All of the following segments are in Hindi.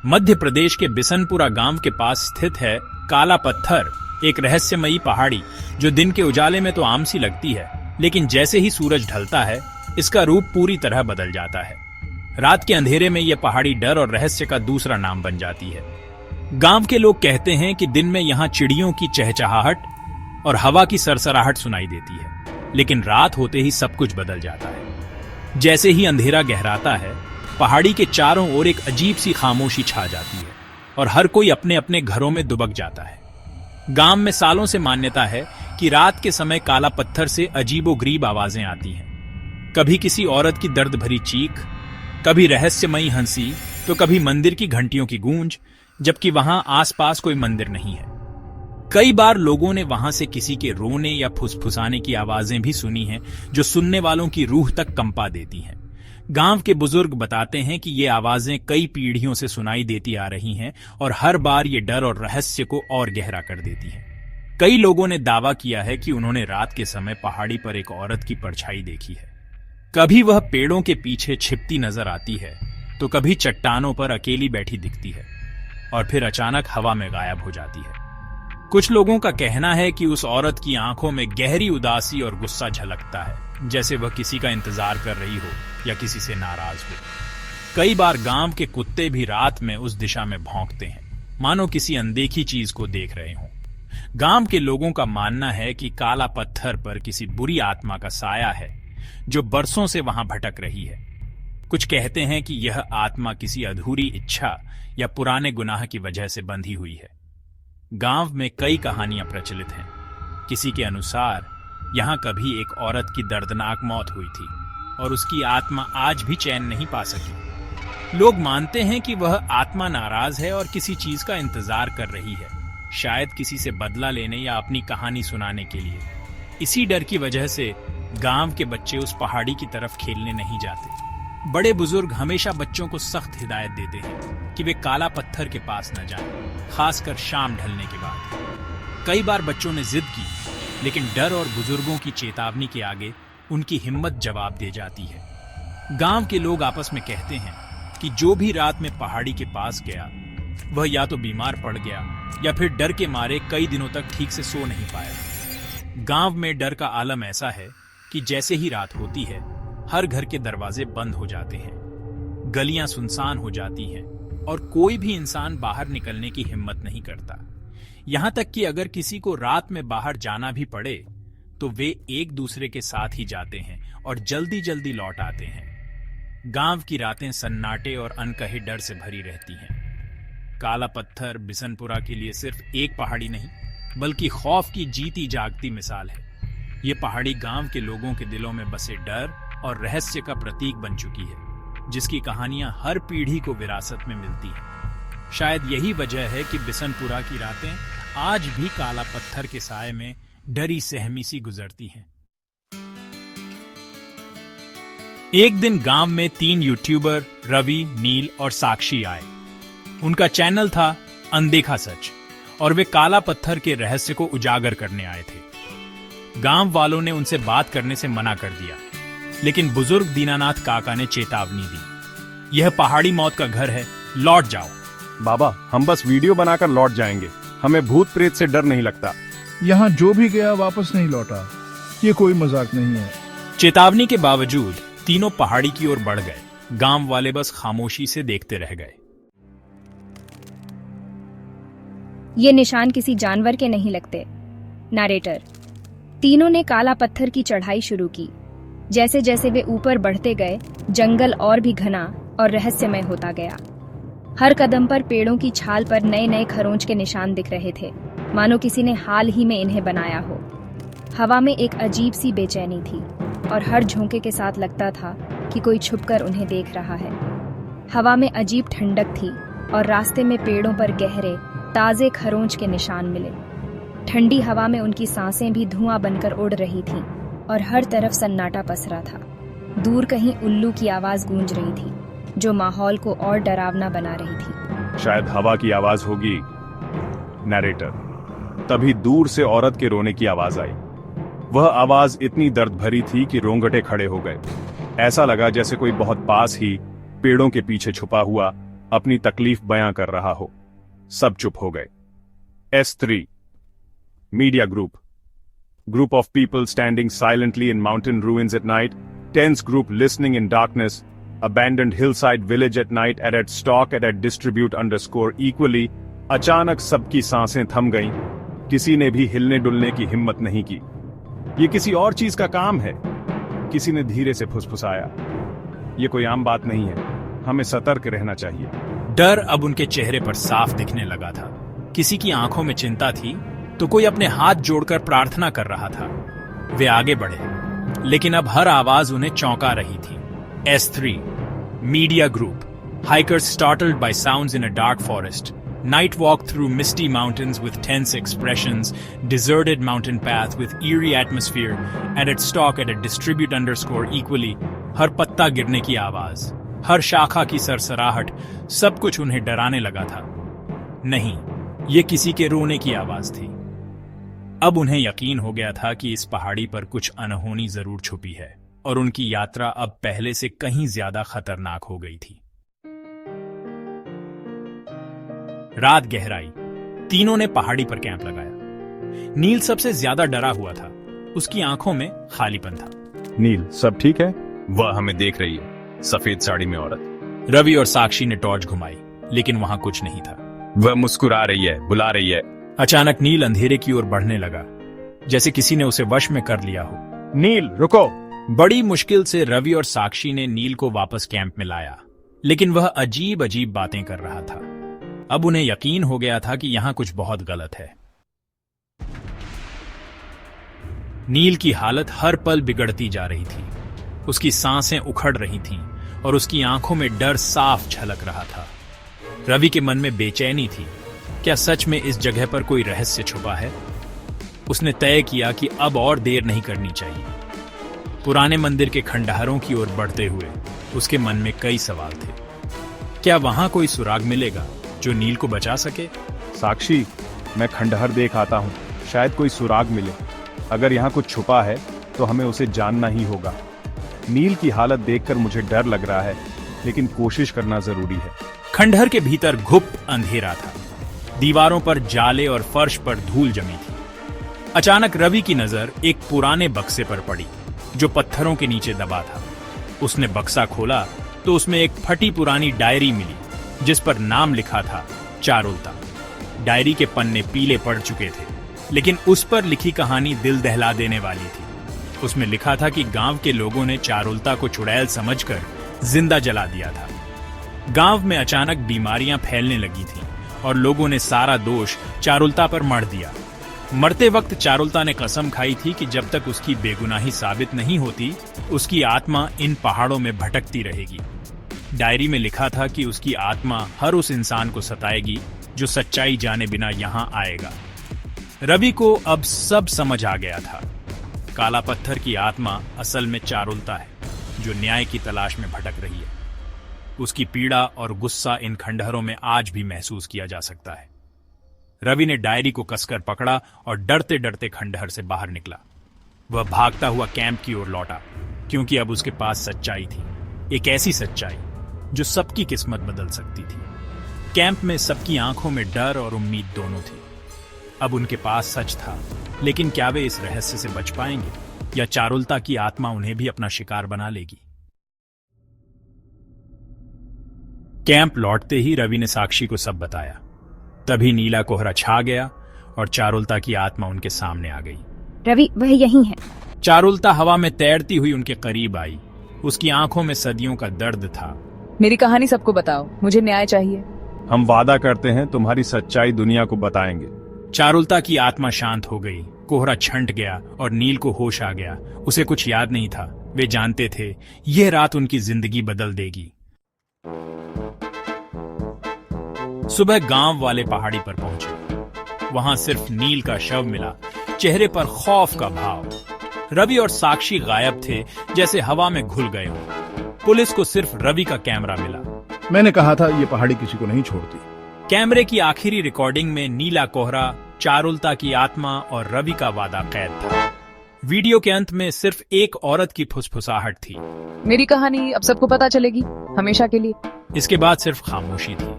मध्य प्रदेश के बिसनपुरा गांव के पास स्थित है काला पत्थर, एक रहस्यमयी पहाड़ी जो दिन के उजाले में तो आम सी लगती है, लेकिन जैसे ही सूरज ढलता है इसका रूप पूरी तरह बदल जाता है। रात के अंधेरे में यह पहाड़ी डर और रहस्य का दूसरा नाम बन जाती है। गांव के लोग कहते हैं कि दिन में यहाँ चिड़ियों की चहचहाहट और हवा की सरसराहट सुनाई देती है, लेकिन रात होते ही सब कुछ बदल जाता है। जैसे ही अंधेरा गहराता है, पहाड़ी के चारों ओर एक अजीब सी खामोशी छा जाती है और हर कोई अपने अपने घरों में दुबक जाता है। गांव में सालों से मान्यता है कि रात के समय काला पत्थर से अजीबोगरीब आवाजें आती हैं। कभी किसी औरत की दर्द भरी चीख, कभी रहस्यमयी हंसी, तो कभी मंदिर की घंटियों की गूंज, जबकि वहां आसपास कोई मंदिर नहीं है। कई बार लोगों ने वहां से किसी के रोने या फुसफुसाने की आवाजें भी सुनी हैं, जो सुनने वालों की रूह तक कंपा देती हैं। गांव के बुजुर्ग बताते हैं कि ये आवाजें कई पीढ़ियों से सुनाई देती आ रही हैं और हर बार ये डर और रहस्य को और गहरा कर देती हैं। कई लोगों ने दावा किया है कि उन्होंने रात के समय पहाड़ी पर एक औरत की परछाई देखी है। कभी वह पेड़ों के पीछे छिपती नजर आती है, तो कभी चट्टानों पर अकेली बैठी दिखती है और फिर अचानक हवा में गायब हो जाती है। कुछ लोगों का कहना है कि उस औरत की आंखों में गहरी उदासी और गुस्सा झलकता है, जैसे वह किसी का इंतजार कर रही हो या किसी से नाराज हो। कई बार गांव के कुत्ते भी रात में उस दिशा में भौंकते हैं, मानो किसी अनदेखी चीज को देख रहे हों। गांव के लोगों का मानना है कि काला पत्थर पर किसी बुरी आत्मा का साया है, जो बरसों से वहां भटक रही है। कुछ कहते हैं कि यह आत्मा किसी अधूरी इच्छा या पुराने गुनाह की वजह से बंधी हुई है। गांव में कई कहानियां प्रचलित हैं। किसी के अनुसार यहां कभी एक औरत की दर्दनाक मौत हुई थी और उसकी आत्मा आज भी चैन नहीं पा सकी। लोग मानते हैं कि वह आत्मा नाराज है और किसी चीज का इंतजार कर रही है, शायद किसी से बदला लेने या अपनी कहानी सुनाने के लिए। इसी डर की वजह से गांव के बच्चे उस पहाड़ी की तरफ खेलने नहीं जाते। बड़े बुजुर्ग हमेशा बच्चों को सख्त हिदायत देते हैं कि वे काला पत्थर के पास न जाएं, खासकर शाम ढलने के बाद। कई बार बच्चों ने जिद की, लेकिन डर और बुजुर्गों की चेतावनी के आगे उनकी हिम्मत जवाब दे जाती है। गांव के लोग आपस में कहते हैं कि जो भी रात में पहाड़ी के पास गया, वह या तो बीमार पड़ गया या फिर डर के मारे कई दिनों तक ठीक से सो नहीं पाया। गांव में डर का आलम ऐसा है कि जैसे ही रात होती है, हर घर के दरवाजे बंद हो जाते हैं, गलियां सुनसान हो जाती हैं और कोई भी इंसान बाहर निकलने की हिम्मत नहीं करता। यहां तक कि अगर किसी को रात में बाहर जाना भी पड़े, तो वे एक दूसरे के साथ ही जाते हैं और जल्दी जल्दी लौट आते हैं। गांव की रातें सन्नाटे और अनकहे डर से भरी रहती हैं। काला पत्थर बिसनपुरा के लिए सिर्फ एक पहाड़ी नहीं, बल्कि खौफ की जीती जागती मिसाल है। ये पहाड़ी गांव के लोगों के दिलों में बसे डर और रहस्य का प्रतीक बन चुकी है, जिसकी कहानियां हर पीढ़ी को विरासत में मिलती हैं। शायद यही वजह है कि बिसनपुरा की रातें आज भी काला पत्थर के साए में डरी सहमी सी गुजरती हैं। एक दिन गांव में 3 यूट्यूबर रवि, नील और साक्षी आए। उनका चैनल था अनदेखा सच और वे काला पत्थर के रहस्य को उजागर करने आए थे। गांव वालों ने उनसे बात करने से मना कर दिया, लेकिन बुजुर्ग दीनानाथ काका ने चेतावनी दी, यह पहाड़ी मौत का घर है, लौट जाओ। बाबा, हम बस वीडियो बनाकर लौट जाएंगे, हमें भूत प्रेत से डर नहीं लगता। यहाँ जो भी गया वापस नहीं लौटा, ये कोई मजाक नहीं है। चेतावनी के बावजूद तीनों पहाड़ी की ओर बढ़ गए। गांव वाले बस खामोशी से देखते रह गए। ये निशान किसी जानवर के नहीं लगते। नरेटर। तीनों ने काला पत्थर की चढ़ाई शुरू की। जैसे जैसे वे ऊपर बढ़ते गए, जंगल और भी घना और रहस्यमय होता गया। हर कदम पर पेड़ों की छाल पर नए नए खरोंच के निशान दिख रहे थे, मानो किसी ने हाल ही में इन्हें बनाया हो। हवा में एक अजीब सी बेचैनी थी और हर झोंके के साथ लगता था कि कोई छुपकर उन्हें देख रहा है। हवा में अजीब ठंडक थी और रास्ते में पेड़ों पर गहरे ताजे खरोंच के निशान मिले। ठंडी हवा में उनकी सांसें भी धुआं बनकर उड़ रही थीं और हर तरफ सन्नाटा पसरा था। दूर कहीं उल्लू की आवाज गूंज रही थी, जो माहौल को और डरावना बना रही थी। शायद हवा की आवाज होगी। नरेटर। तभी दूर से औरत के रोने की आवाज आई। वह आवाज इतनी दर्द भरी थी कि रोंगटे खड़े हो गए। ऐसा लगा जैसे कोई बहुत पास ही पेड़ों के पीछे छुपा हुआ अपनी तकलीफ बयां कर रहा हो। सब चुप हो गए। S3 media Group of people standing silently in mountain ruins at night, tense group listening in darkness, abandoned hillside village at night at stock at distribute_equally। अचानक सबकी सांसें थम गईं, किसी ने भी हिलने डुलने की हिम्मत नहीं की। ये किसी और चीज का काम है। किसी ने धीरे से फुसफुसाया, ये कोई आम बात नहीं है, हमें सतर्क रहना चाहिए। डर अब उनके चेहरे पर साफ दिखने लगा था। किसी की आंखों में चिंता थी तो कोई अपने हाथ जोड़कर प्रार्थना कर रहा था। वे आगे बढ़े, लेकिन अब हर आवाज उन्हें चौंका रही थी। S3 media group hikers startled by sounds in a dark forest, night walk through misty mountains with tense expressions, deserted mountain path with eerie atmosphere, and at stalk at a distribute_equally। हर पत्ता गिरने की आवाज, हर शाखा की सरसराहट, सब कुछ उन्हें डराने लगा था। नहीं, ये किसी के रोने की आवाज थी। अब उन्हें यकीन हो गया था कि इस पहाड़ी पर कुछ अनहोनी जरूर छुपी है और उनकी यात्रा अब पहले से कहीं ज्यादा खतरनाक हो गई थी। रात गहराई, तीनों ने पहाड़ी पर कैंप लगाया। नील सबसे ज्यादा डरा हुआ था, उसकी आंखों में खालीपन था। नील, सब ठीक है? वह हमें देख रही है, सफेद साड़ी में औरत। रवि और साक्षी ने टॉर्च घुमाई, लेकिन वहां कुछ नहीं था। वह मुस्कुरा रही है, बुला रही है। अचानक नील अंधेरे की ओर बढ़ने लगा, जैसे किसी ने उसे वश में कर लिया हो। नील, रुको! बड़ी मुश्किल से रवि और साक्षी ने नील को वापस कैंप में लाया, लेकिन वह अजीब अजीब बातें कर रहा था। अब उन्हें यकीन हो गया था कि यहां कुछ बहुत गलत है। नील की हालत हर पल बिगड़ती जा रही थी। उसकी सांसें उखड़ रही थीं और उसकी आंखों में डर साफ झलक रहा था। रवि के मन में बेचैनी थी। क्या सच में इस जगह पर कोई रहस्य छुपा है? उसने तय किया कि अब और देर नहीं करनी चाहिए। पुराने मंदिर के खंडहरों की ओर बढ़ते हुए उसके मन में कई सवाल थे। क्या वहां कोई सुराग मिलेगा जो नील को बचा सके? साक्षी, मैं खंडहर देख आता हूं, शायद कोई सुराग मिले। अगर यहाँ कुछ छुपा है तो हमें उसे जानना ही होगा। नील की हालत देखकर मुझे डर लग रहा है, लेकिन कोशिश करना जरूरी है। खंडहर के भीतर गुप्त अंधेरा था। दीवारों पर जाले और फर्श पर धूल जमी थी। अचानक रवि की नजर एक पुराने बक्से पर पड़ी जो पत्थरों के नीचे दबा था। उसने बक्सा खोला तो उसमें एक फटी पुरानी डायरी मिली जिस पर नाम लिखा था चारुलता। डायरी के पन्ने पीले पड़ चुके थे, लेकिन उस पर लिखी कहानी दिल दहला देने वाली थी। उसमें लिखा था कि गांव के लोगों ने चारुलता को चुड़ैल समझकर जिंदा जला दिया था। गांव में अचानक बीमारियां फैलने लगी थीं और लोगों ने सारा दोष चारुलता पर मढ़ दिया। मरते वक्त चारुलता ने कसम खाई थी कि जब तक उसकी बेगुनाही साबित नहीं होती, उसकी आत्मा इन पहाड़ों में भटकती रहेगी। डायरी में लिखा था कि उसकी आत्मा हर उस इंसान को सताएगी जो सच्चाई जाने बिना यहां आएगा। रवि को अब सब समझ आ गया था। काला पत्थर की आत्मा असल में चारुलता है, जो न्याय की तलाश में भटक रही है। उसकी पीड़ा और गुस्सा इन खंडहरों में आज भी महसूस किया जा सकता है। रवि ने डायरी को कसकर पकड़ा और डरते डरते खंडहर से बाहर निकला। वह भागता हुआ कैंप की ओर लौटा, क्योंकि अब उसके पास सच्चाई थी, एक ऐसी सच्चाई जो सबकी किस्मत बदल सकती थी। कैंप में सबकी आंखों में डर और उम्मीद दोनों थी। अब उनके पास सच था, लेकिन क्या वे इस रहस्य से बच पाएंगे या चारुलता की आत्मा उन्हें भी अपना शिकार बना लेगी? कैंप लौटते ही रवि ने साक्षी को सब बताया। तभी नीला कोहरा छा गया और चारुलता की आत्मा उनके सामने आ गई। रवि, वह यहीं है। चारुलता हवा में तैरती हुई उनके करीब आई। उसकी आंखों में सदियों का दर्द था। मेरी कहानी सबको बताओ, मुझे न्याय चाहिए। हम वादा करते हैं तुम्हारी सच्चाई दुनिया को बताएंगे। चारुलता की आत्मा शांत हो गई। कोहरा छंट गया और नील को होश आ गया। उसे कुछ याद नहीं था। वे जानते थे यह रात उनकी जिंदगी बदल देगी। सुबह गांव वाले पहाड़ी पर पहुंचे। वहां सिर्फ नील का शव मिला, चेहरे पर खौफ का भाव। रवि और साक्षी गायब थे, जैसे हवा में घुल गए हों। पुलिस को सिर्फ रवि का कैमरा मिला। मैंने कहा था ये पहाड़ी किसी को नहीं छोड़ती। कैमरे की आखिरी रिकॉर्डिंग में नीला कोहरा, चारुलता की आत्मा और रवि का वादा कैद था। वीडियो के अंत में सिर्फ एक औरत की फुसफुसाहट थी। मेरी कहानी अब सबको पता चलेगी, हमेशा के लिए। इसके बाद सिर्फ खामोशी थी।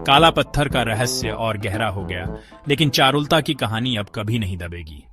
काला पत्थर का रहस्य और गहरा हो गया, लेकिन चारुलता की कहानी अब कभी नहीं दबेगी।